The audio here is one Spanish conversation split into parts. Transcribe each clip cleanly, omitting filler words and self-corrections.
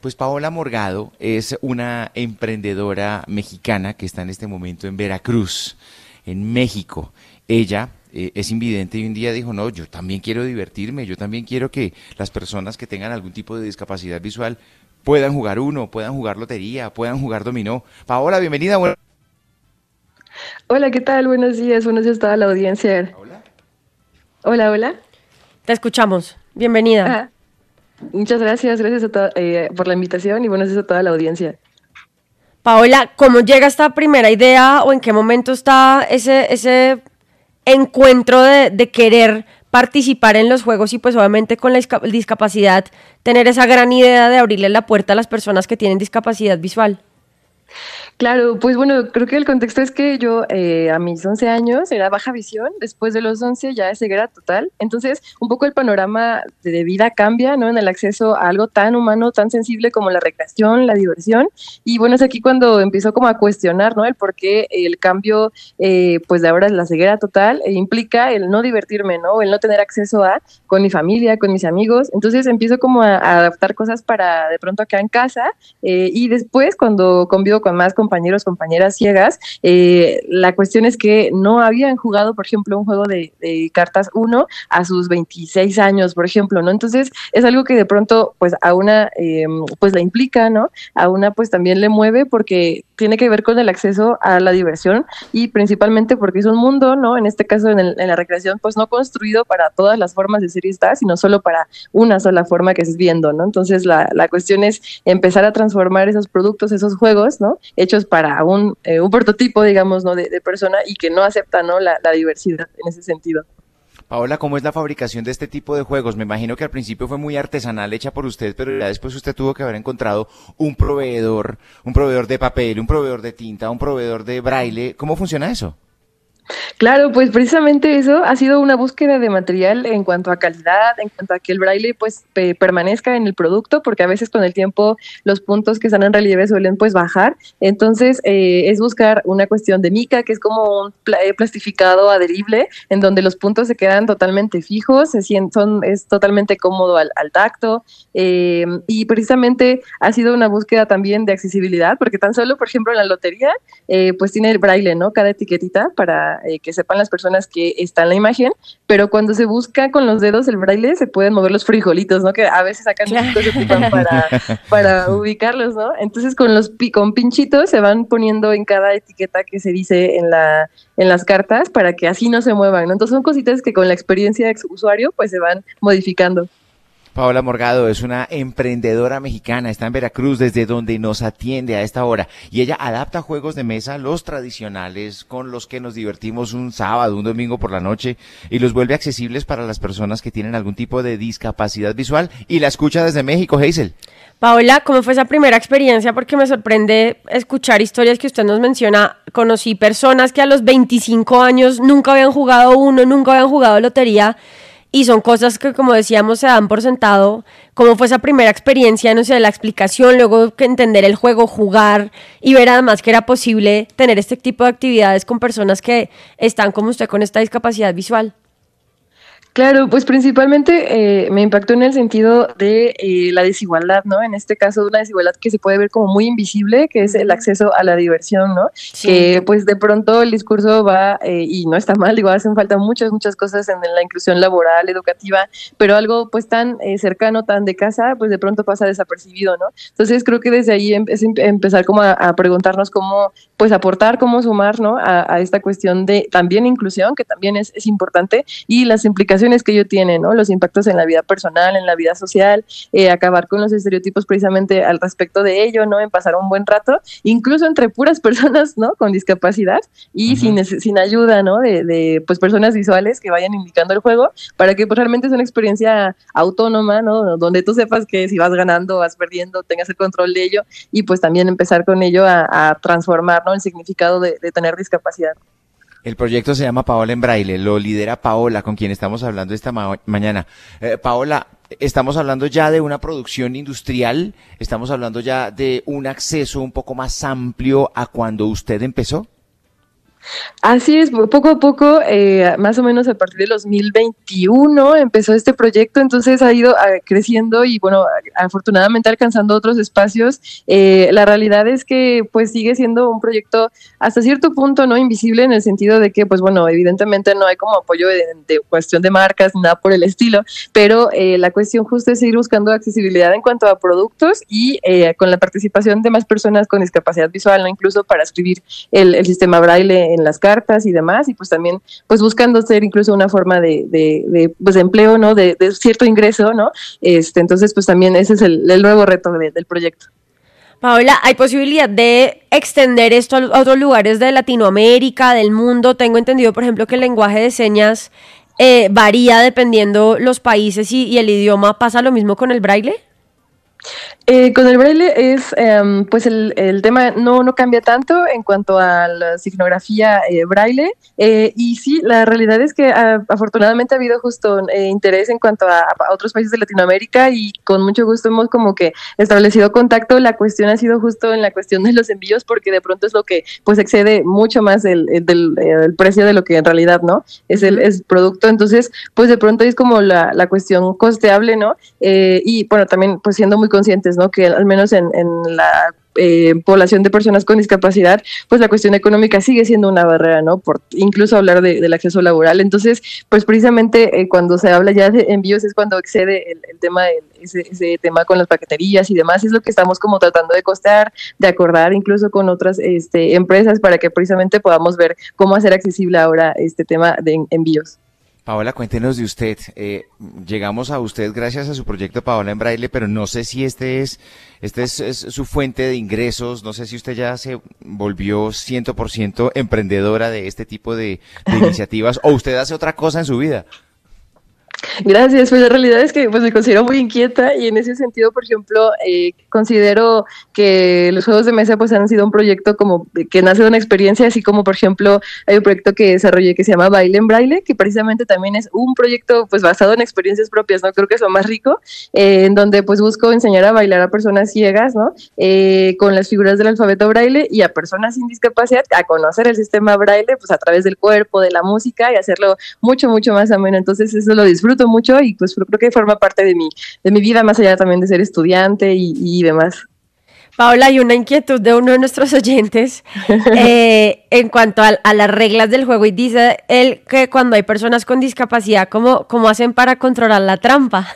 Pues Paola Morgado es una emprendedora mexicana que está en este momento en Veracruz, en México. Ella es invidente y un día dijo, no, yo también quiero divertirme, yo también quiero que las personas que tengan algún tipo de discapacidad visual puedan jugar uno, puedan jugar lotería, puedan jugar dominó. Paola, bienvenida. Hola, ¿qué tal? Buenos días a toda la audiencia. Paola. Hola, hola. Te escuchamos. Bienvenida. Ah, muchas gracias, por la invitación y buenos días a toda la audiencia. Paola, ¿cómo llega esta primera idea o en qué momento está ese encuentro de querer participar en los juegos y pues obviamente con la discapacidad tener esa gran idea de abrirle la puerta a las personas que tienen discapacidad visual? Claro, pues bueno, creo que el contexto es que yo a mis 11 años era baja visión, después de los 11 ya es ceguera total, entonces un poco el panorama de vida cambia, ¿no? En el acceso a algo tan humano, tan sensible como la recreación, la diversión, y bueno, es aquí cuando empiezo como a cuestionar, ¿no? El por qué el cambio, pues de ahora es la ceguera total, implica el no divertirme, ¿no? El no tener acceso a, con mi familia, con mis amigos, entonces empiezo como a adaptar cosas para de pronto acá en casa, y después cuando convivo con más compañeros, compañeras ciegas, la cuestión es que no habían jugado, por ejemplo, un juego de cartas uno a sus 26 años, por ejemplo, ¿no? Entonces es algo que de pronto pues a una pues la implica, ¿no? A una pues también le mueve porque tiene que ver con el acceso a la diversión y principalmente porque es un mundo, ¿no? En este caso en la recreación, pues no construido para todas las formas de ser y estar, sino solo para una sola forma que es viendo, ¿no? Entonces la cuestión es empezar a transformar esos productos, esos juegos, ¿no? Hechos para un prototipo, digamos, ¿no? De persona y que no acepta, ¿no? La diversidad en ese sentido. Paola, ¿cómo es la fabricación de este tipo de juegos? Me imagino que al principio fue muy artesanal, hecha por usted, pero ya después usted tuvo que haber encontrado un proveedor de papel, un proveedor de tinta, un proveedor de braille. ¿Cómo funciona eso? Claro, pues precisamente eso ha sido una búsqueda de material en cuanto a calidad, en cuanto a que el braille pues permanezca en el producto, porque a veces con el tiempo los puntos que están en relieve suelen pues bajar. Entonces es buscar una cuestión de mica, que es como un plastificado adherible, en donde los puntos se quedan totalmente fijos, es totalmente cómodo al tacto, y precisamente ha sido una búsqueda también de accesibilidad, porque tan solo, por ejemplo, en la lotería, pues tiene el braille, ¿no? Cada etiquetita para que sepan las personas que está en la imagen, pero cuando se busca con los dedos el braille se pueden mover los frijolitos, ¿no? Que a veces sacan Claro. se ocupan para ubicarlos, ¿no? Entonces con pinchitos se van poniendo en cada etiqueta que se dice en las cartas para que así no se muevan, ¿no? Entonces son cositas que con la experiencia de usuario pues se van modificando. Paola Morgado es una emprendedora mexicana, está en Veracruz, desde donde nos atiende a esta hora. Y ella adapta juegos de mesa, los tradicionales, con los que nos divertimos un sábado, un domingo por la noche, y los vuelve accesibles para las personas que tienen algún tipo de discapacidad visual. Y la escucha desde México, Hazel. Paola, ¿cómo fue esa primera experiencia? Porque me sorprende escuchar historias que usted nos menciona. Conocí personas que a los 25 años nunca habían jugado uno, nunca habían jugado lotería. Y son cosas que, como decíamos, se dan por sentado. ¿Cómo fue esa primera experiencia? No sé, la explicación, luego que entender el juego, jugar y ver además que era posible tener este tipo de actividades con personas que están como usted con esta discapacidad visual. Claro, pues principalmente me impactó en el sentido de la desigualdad, ¿no? En este caso, una desigualdad que se puede ver como muy invisible, que es el acceso a la diversión, ¿no? Sí. Que pues de pronto el discurso va, y no está mal, igual hacen falta muchas cosas en la inclusión laboral, educativa, pero algo pues tan cercano, tan de casa, pues de pronto pasa desapercibido, ¿no? Entonces creo que desde ahí es empezar como a preguntarnos cómo pues aportar, cómo sumar, ¿no? A esta cuestión de también inclusión, que también es importante, y las implicaciones que ello tiene, ¿no? Los impactos en la vida personal, en la vida social, acabar con los estereotipos precisamente al respecto de ello, ¿no? En pasar un buen rato, incluso entre puras personas, ¿no? Con discapacidad y sin ayuda, ¿no? De pues personas visuales que vayan indicando el juego para que pues realmente es una experiencia autónoma, ¿no? Donde tú sepas que si vas ganando, vas perdiendo, tengas el control de ello y pues también empezar con ello a transformar, ¿no? El significado de tener discapacidad. El proyecto se llama Paola en Braille, lo lidera Paola, con quien estamos hablando esta mañana. Paola, estamos hablando ya de una producción industrial, estamos hablando ya de un acceso un poco más amplio a cuando usted empezó. Así es, poco a poco, más o menos a partir de 2021 empezó este proyecto, entonces ha ido creciendo y bueno, afortunadamente alcanzando otros espacios. La realidad es que pues sigue siendo un proyecto hasta cierto punto no invisible en el sentido de que pues bueno, evidentemente no hay como apoyo de cuestión de marcas, nada por el estilo, pero la cuestión justo es seguir buscando accesibilidad en cuanto a productos y con la participación de más personas con discapacidad visual, ¿no? Incluso para escribir el sistema Braille en las cartas y demás, y pues también pues buscando ser incluso una forma pues, de empleo, ¿no? De cierto ingreso, ¿no? Entonces pues también ese es el nuevo reto del proyecto. Paola, ¿hay posibilidad de extender esto a otros lugares de Latinoamérica, del mundo? Tengo entendido, por ejemplo, que el lenguaje de señas varía dependiendo los países y el idioma. ¿Pasa lo mismo con el braille? Con el braille es, pues el tema no cambia tanto en cuanto a la signografía braille, y sí, la realidad es que afortunadamente ha habido justo interés en cuanto a otros países de Latinoamérica y con mucho gusto hemos como que establecido contacto. La cuestión ha sido justo en la cuestión de los envíos porque de pronto es lo que pues excede mucho más el precio de lo que en realidad no es el producto, entonces pues de pronto es como la cuestión costeable, ¿no? Y bueno, también pues siendo muy conscientes, ¿no? Que al menos en la población de personas con discapacidad, pues la cuestión económica sigue siendo una barrera, ¿no? Por incluso hablar del acceso laboral. Entonces, pues precisamente cuando se habla ya de envíos es cuando excede el tema, ese tema con las paqueterías y demás, es lo que estamos como tratando de costear, de acordar incluso con otras empresas para que precisamente podamos ver cómo hacer accesible ahora este tema de envíos. Paola, cuéntenos de usted. Llegamos a usted gracias a su proyecto Paola en Braille, pero no sé si este es su fuente de ingresos. No sé si usted ya se volvió 100% emprendedora de este tipo de iniciativas o usted hace otra cosa en su vida. Gracias, pues la realidad es que pues me considero muy inquieta y en ese sentido, por ejemplo, considero que los juegos de mesa pues han sido un proyecto como que nace de una experiencia, así como por ejemplo hay un proyecto que desarrollé que se llama Baile en Braille, que precisamente también es un proyecto pues basado en experiencias propias, ¿no? Creo que es lo más rico, en donde pues busco enseñar a bailar a personas ciegas, ¿no? Con las figuras del alfabeto Braille y a personas sin discapacidad a conocer el sistema Braille pues a través del cuerpo, de la música y hacerlo mucho, mucho más ameno. Entonces eso lo disfruto mucho y pues creo que forma parte de mi vida, más allá también de ser estudiante y demás. Paola, hay una inquietud de uno de nuestros oyentes en cuanto a las reglas del juego y dice él que cuando hay personas con discapacidad, ¿cómo hacen para controlar la trampa?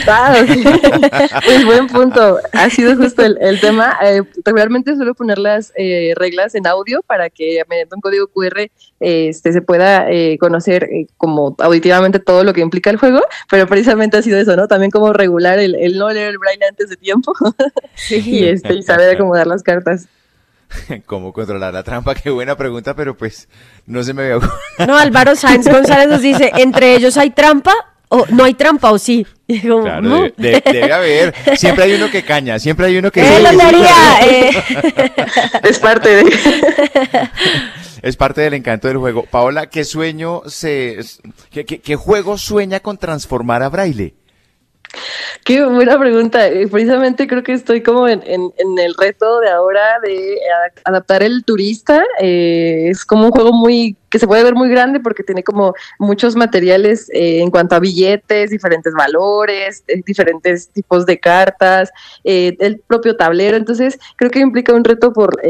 Claro, sí. Pues buen punto. Ha sido justo el tema. Regularmente suelo poner las reglas en audio para que mediante un código QR se pueda conocer como auditivamente todo lo que implica el juego, pero precisamente ha sido eso, ¿no? También como regular el no leer el braille antes de tiempo. Sí. Y saber acomodar las cartas. ¿Cómo controlar la trampa? Qué buena pregunta, pero pues no se me ve. No, Álvaro Sáenz González nos dice, ¿entre ellos hay trampa? ¿O no hay trampa o sí? Y como, claro, ¿no? debe haber. Siempre hay uno que caña, siempre hay uno que... Es parte de... Es parte del encanto del juego. Paola, ¿qué juego sueña con transformar a Braille? Qué buena pregunta. Precisamente creo que estoy como en el reto de ahora de adaptar el turista. Es como un juego que se puede ver muy grande porque tiene como muchos materiales en cuanto a billetes, diferentes valores, diferentes tipos de cartas, el propio tablero. Entonces creo que implica un reto por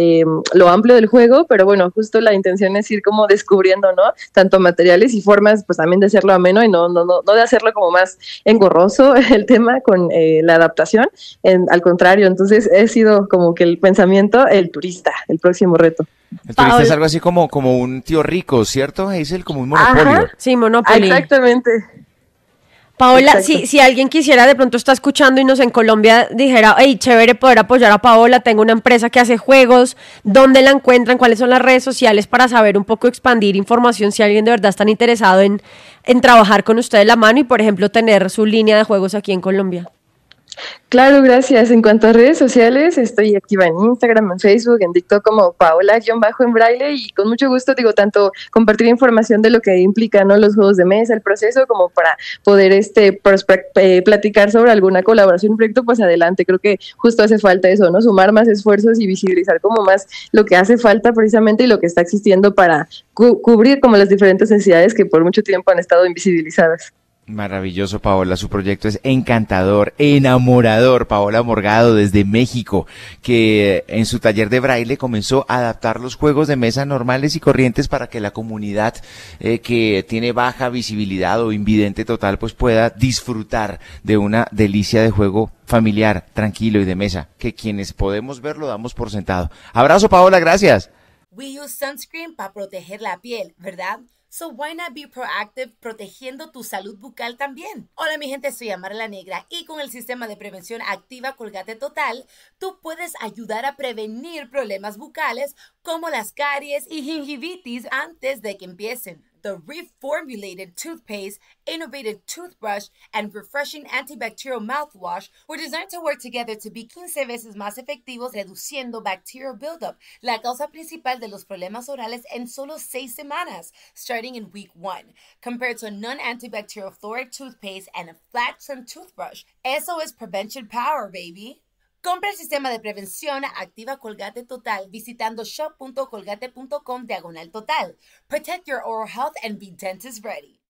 lo amplio del juego, pero bueno, justo la intención es ir como descubriendo, ¿no? Tanto materiales y formas, pues también de hacerlo ameno y no de hacerlo como más engorroso el tema con la adaptación. Al contrario, entonces he sido como que el pensamiento, el turista, el próximo reto. El turista es algo así como un tío rico, ¿cierto, Hazel? Como un monopolio. Ajá. Sí, monopolio. Exactamente. Paola, si alguien quisiera, de pronto está escuchando y nos en Colombia dijera, hey, chévere poder apoyar a Paola, tengo una empresa que hace juegos, ¿dónde la encuentran? ¿Cuáles son las redes sociales para saber un poco, expandir información si alguien de verdad está interesado en trabajar con usted de la mano y, por ejemplo, tener su línea de juegos aquí en Colombia? Claro, gracias. En cuanto a redes sociales, estoy activa en Instagram, en Facebook, en TikTok como Paola-en braille y con mucho gusto digo tanto compartir información de lo que implican, ¿no?, los juegos de mesa, el proceso, como para poder platicar sobre alguna colaboración, un proyecto, pues adelante. Creo que justo hace falta eso, ¿no? Sumar más esfuerzos y visibilizar como más lo que hace falta precisamente y lo que está existiendo para cubrir como las diferentes necesidades que por mucho tiempo han estado invisibilizadas. Maravilloso, Paola. Su proyecto es encantador, enamorador. Paola Morgado desde México, que en su taller de braille comenzó a adaptar los juegos de mesa normales y corrientes para que la comunidad que tiene baja visibilidad o invidente total pues pueda disfrutar de una delicia de juego familiar, tranquilo y de mesa, que quienes podemos ver lo damos por sentado. Abrazo, Paola, gracias. We use sunscreen para proteger la piel, ¿verdad? So why not be proactive protegiendo tu salud bucal también? Hola mi gente, soy Amara la Negra y con el sistema de prevención Activa Colgate Total, tú puedes ayudar a prevenir problemas bucales como las caries y gingivitis antes de que empiecen. The reformulated toothpaste, innovative toothbrush, and refreshing antibacterial mouthwash were designed to work together to be 15 veces más efectivos reduciendo bacterial buildup, la causa principal de los problemas orales en solo 6 semanas, starting in week 1, compared to a non-antibacterial fluoride toothpaste and a flat trim toothbrush. Eso es prevention power, baby. Compra el sistema de prevención Activa Colgate Total visitando shop.colgate.com/total. Protect your oral health and be dentist ready.